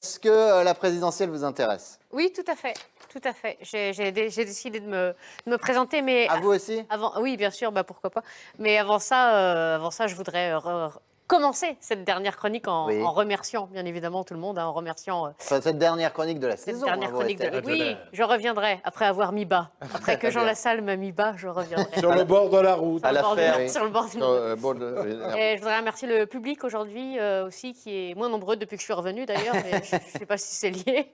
Est-ce que la présidentielle vous intéresse? Oui, tout à fait. Tout à fait. J'ai décidé de me présenter, mais À vous aussi? oui, bien sûr, bah, pourquoi pas. Mais avant ça, je voudrais commencer cette dernière chronique Oui. en remerciant, bien évidemment, tout le monde, hein, en remerciant Enfin, cette dernière chronique de la cette saison. dernière vous chronique de restez la... avec nous. Oui, je reviendrai après avoir mis bas. Après que Jean bien. Lassalle m'a mis bas, je reviendrai. Sur le bord de la route. À la fer, oui. Sur le bord du Bon, de- Et je voudrais remercier le public aujourd'hui aussi, qui est moins nombreux depuis que je suis revenue d'ailleurs, mais je ne sais pas si c'est lié.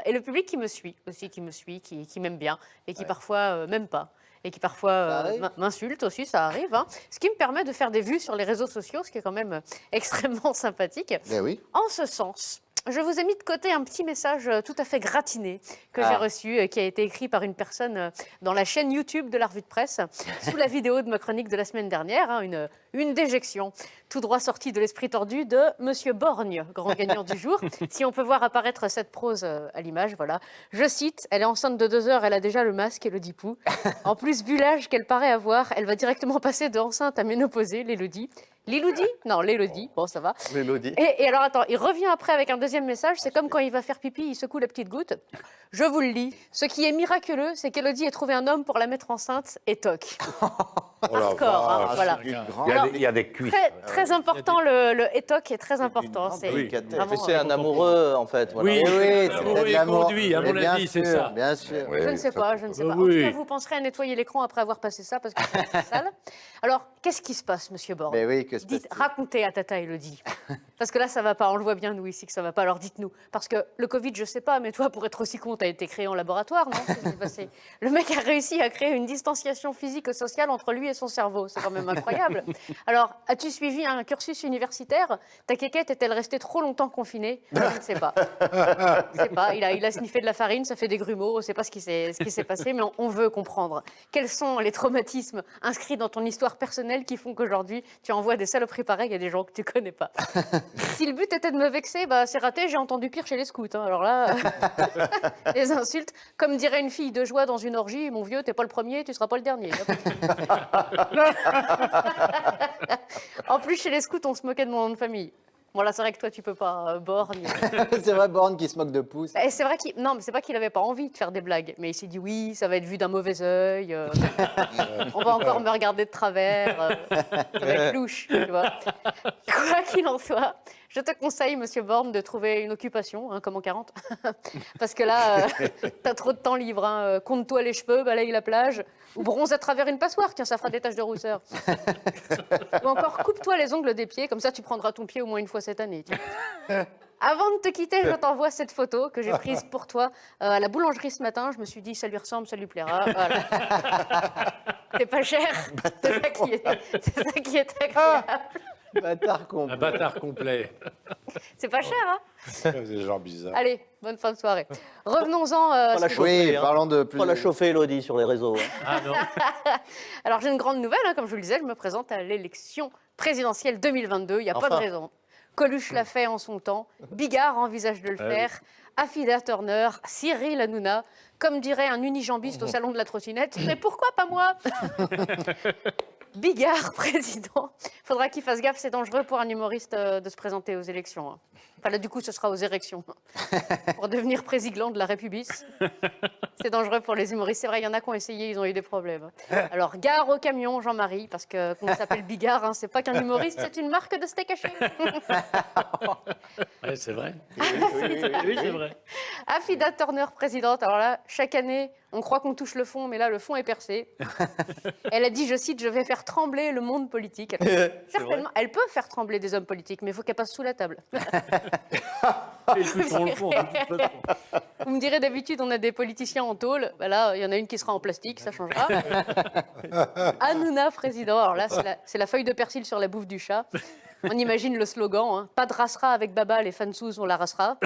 Et le public qui me suit aussi, qui m'aime bien et qui parfois m'aime pas. Et qui parfois arrive. m'insulte aussi, ça arrive. Hein. Ce qui me permet de faire des vues sur les réseaux sociaux, ce qui est quand même extrêmement sympathique. Ben oui. En ce sens, je vous ai mis de côté un petit message tout à fait gratiné que j'ai reçu, qui a été écrit par une personne dans la chaîne YouTube de la Revue de Presse, sous la vidéo de ma chronique de la semaine dernière, hein, une déjection tout droit sortie de l'esprit tordu de Monsieur Borgne, grand gagnant du jour. Si on peut voir apparaître cette prose à l'image, voilà. Je cite, elle est enceinte de 2 heures, elle a déjà le masque et le dipou. En plus, vu l'âge qu'elle paraît avoir, elle va directement passer de enceinte à ménopausée, l'Élodie. L'Élodie? Non, l'Élodie, bon ça va. Mélodie. Et alors attends, il revient après avec un deuxième message, c'est comme quand il va faire pipi, il secoue la petite goutte. Je vous le lis, ce qui est miraculeux, c'est qu'Élodie ait trouvé un homme pour la mettre enceinte et toc. Oh la Hardcore, hein, vache. voilà. Il y a des cuisses. Très important, le étoc est très important. C'est délicatesse. vraiment, Mais c'est un amoureux, en fait. Voilà. Oui, Oui. c'est L'amour peut-être est l'amour. conduit, à Mais mon bien avis, c'est sûr, ça. Bien sûr. Je ne sais pas, je ne sais pas. En Oui. tout cas, vous penserez à nettoyer l'écran après avoir passé ça, parce que c'est sale. Alors, qu'est-ce qui se passe, Monsieur Borne? Mais oui, que se Dites, passe-t-il? racontez à Tata Élodie. Parce que là, ça va pas. On le voit bien, nous, ici, que ça va pas. Alors, dites-nous. Parce que le Covid, je sais pas, mais toi, pour être aussi con, t'as été créé en laboratoire, non? Qu'est-ce qui s'est passé? Le mec a réussi à créer une distanciation physique et sociale entre lui et son cerveau. C'est quand même incroyable. Alors, as-tu suivi un cursus universitaire? Ta quéquette est-elle restée trop longtemps confinée? Je ne sais pas. Je sais pas. Il a sniffé de la farine, ça fait des grumeaux. On ne sait pas ce qui s'est passé, mais on veut comprendre. Quels sont les traumatismes inscrits dans ton histoire personnelle qui font qu'aujourd'hui, tu envoies des saloperies pareilles à des gens que tu connais pas? Si le but était de me vexer, bah, c'est raté. J'ai entendu pire chez les scouts. Hein. Alors là, les insultes. Comme dirait une fille de joie dans une orgie, mon vieux, t'es pas le premier, tu seras pas le dernier. En plus, chez les scouts, on se moquait de mon nom de famille. Bon, là, c'est vrai que toi, tu peux pas, Borgne. C'est vrai, Borne qui se moque de pouce. Et c'est vrai non, mais c'est pas qu'il avait pas envie de faire des blagues, mais il s'est dit oui, ça va être vu d'un mauvais œil. On va encore me regarder de travers. Ça va être louche, tu vois. Quoi qu'il en soit, je te conseille, Monsieur Borne, de trouver une occupation, hein, comme en 40. Parce que là, t'as trop de temps libre. Hein. Compte-toi les cheveux, balaye la plage, ou bronze à travers une passoire. Tiens, ça fera des taches de rousseur. Ou encore, coupe-toi les ongles des pieds, comme ça tu prendras ton pied au moins une fois cette année. Avant de te quitter, je t'envoie cette photo que j'ai prise pour toi à la boulangerie ce matin. Je me suis dit, ça lui ressemble, ça lui plaira. Voilà. C'est pas cher. C'est ça qui est agréable. Bâtard con. Un bâtard complet. C'est pas cher, hein? C'est des gens bizarres. Allez, bonne fin de soirée. Revenons-en. Pas la chauffer, Oui, hein. parlons de plus. Pas la chauffer, Elodie, sur les réseaux. Hein. Ah non. Alors, j'ai une grande nouvelle. Hein, comme je vous le disais, je me présente à l'élection présidentielle 2022. Il n'y a pas de Enfin. raison. Coluche l'a fait en son temps. Bigard envisage de le faire. Affida Turner, Cyril Hanouna. Comme dirait un unijambiste au salon de la trottinette. Mais pourquoi pas moi? Bigard, président. Faudra qu'il fasse gaffe, c'est dangereux pour un humoriste de se présenter aux élections. Hein. Enfin là, du coup, ce sera aux érections. Pour devenir président de la République. C'est dangereux pour les humoristes. C'est vrai, il y en a qui ont essayé, ils ont eu des problèmes. Alors, gare au camion, Jean-Marie, parce que qu'on s'appelle Bigard, hein, c'est pas qu'un humoriste, c'est une marque de steak haché. Ouais, c'est vrai. Oui, c'est vrai. Affida Turner, présidente. Alors là, chaque année, on croit qu'on touche le fond, mais là, le fond est percé. Elle a dit, je cite, je vais faire trembler le monde politique. Certainement, elle peut faire trembler des hommes politiques, mais il faut qu'elle passe sous la table. Ils toucheront le fond, de toute façon. Vous me direz, d'habitude, on a des politiciens en tôle. Ben là, il y en a une qui sera en plastique, ça changera. Hanouna, président. Alors là, c'est la feuille de persil sur la bouffe du chat. On imagine le slogan, hein. Pas de rassera avec Baba, les fans sous, on la rassera.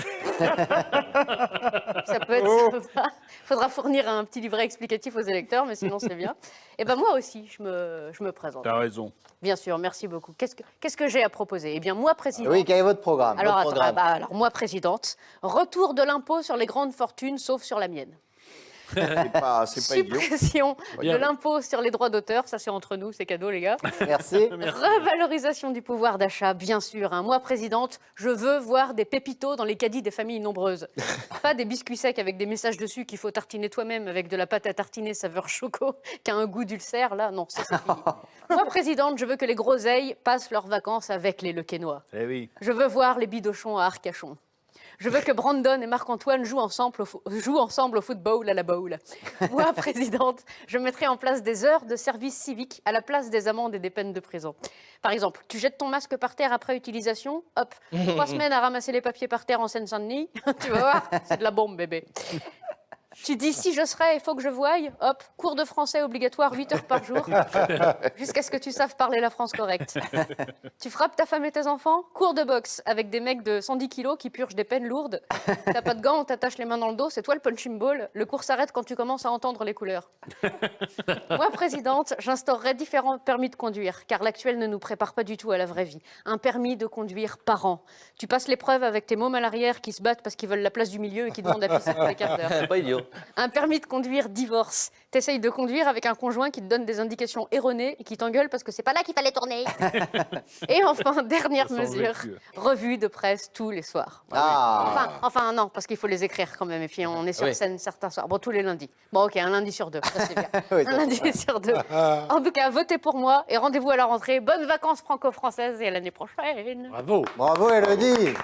Ça peut être sympa. Il faudra fournir un petit livret explicatif aux électeurs, mais sinon c'est bien. Et ben moi aussi, je me présente. T'as raison. Bien sûr, merci beaucoup. Qu'est-ce que j'ai à proposer? Eh bien, moi, présidente. Oui, quel est votre programme? Alors, Votre attends, programme. alors, moi, présidente, retour de l'impôt sur les grandes fortunes, sauf sur la mienne. C'est pas idiot. Suppression de Bien. l'impôt sur les droits d'auteur, ça c'est entre nous, c'est cadeau les gars. Merci. Revalorisation du pouvoir d'achat, bien sûr. Moi, présidente, je veux voir des pépitos dans les caddies des familles nombreuses. Pas des biscuits secs avec des messages dessus qu'il faut tartiner toi-même avec de la pâte à tartiner saveur choco qui a un goût d'ulcère. Là, non, ça c'est fini. Moi, présidente, je veux que les groseilles passent leurs vacances avec les Lequesnois. Eh oui. Je veux voir les bidochons à Arcachon. Je veux que Brandon et Marc-Antoine jouent ensemble au football à la bowl. Moi, présidente, je mettrai en place des heures de service civique à la place des amendes et des peines de prison. Par exemple, tu jettes ton masque par terre après utilisation, hop, 3 semaines à ramasser les papiers par terre en Seine-Saint-Denis, tu vas voir, c'est de la bombe, bébé. Tu dis si je serais, il faut que je voie, hop, cours de français obligatoire 8 heures par jour, jusqu'à ce que tu saves parler la France correcte. Tu frappes ta femme et tes enfants, cours de boxe avec des mecs de 110 kilos qui purgent des peines lourdes. T'as pas de gants, on t'attache les mains dans le dos, c'est toi le punching ball. Le cours s'arrête quand tu commences à entendre les couleurs. Moi, présidente, j'instaurerai différents permis de conduire, car l'actuel ne nous prépare pas du tout à la vraie vie. Un permis de conduire par an. Tu passes l'épreuve avec tes mômes à l'arrière qui se battent parce qu'ils veulent la place du milieu et qui demandent à pisser tous les quarts d'heure. Pas idiot. Un permis de conduire divorce. T'essayes de conduire avec un conjoint qui te donne des indications erronées et qui t'engueule parce que c'est pas là qu'il fallait tourner. Et enfin, dernière Ça semble mesure, vécu. revue de presse tous les soirs. Ah. Enfin non, parce qu'il faut les écrire quand même. Et puis on est sur Oui. scène certains soirs. Bon, tous les lundis. Bon, ok, un lundi sur 2. Ça, c'est bien. Oui, Un ça, lundi sur 2. En tout cas, votez pour moi et rendez-vous à la rentrée. Bonnes vacances franco-françaises et à l'année prochaine. Bravo. Bravo, Élodie.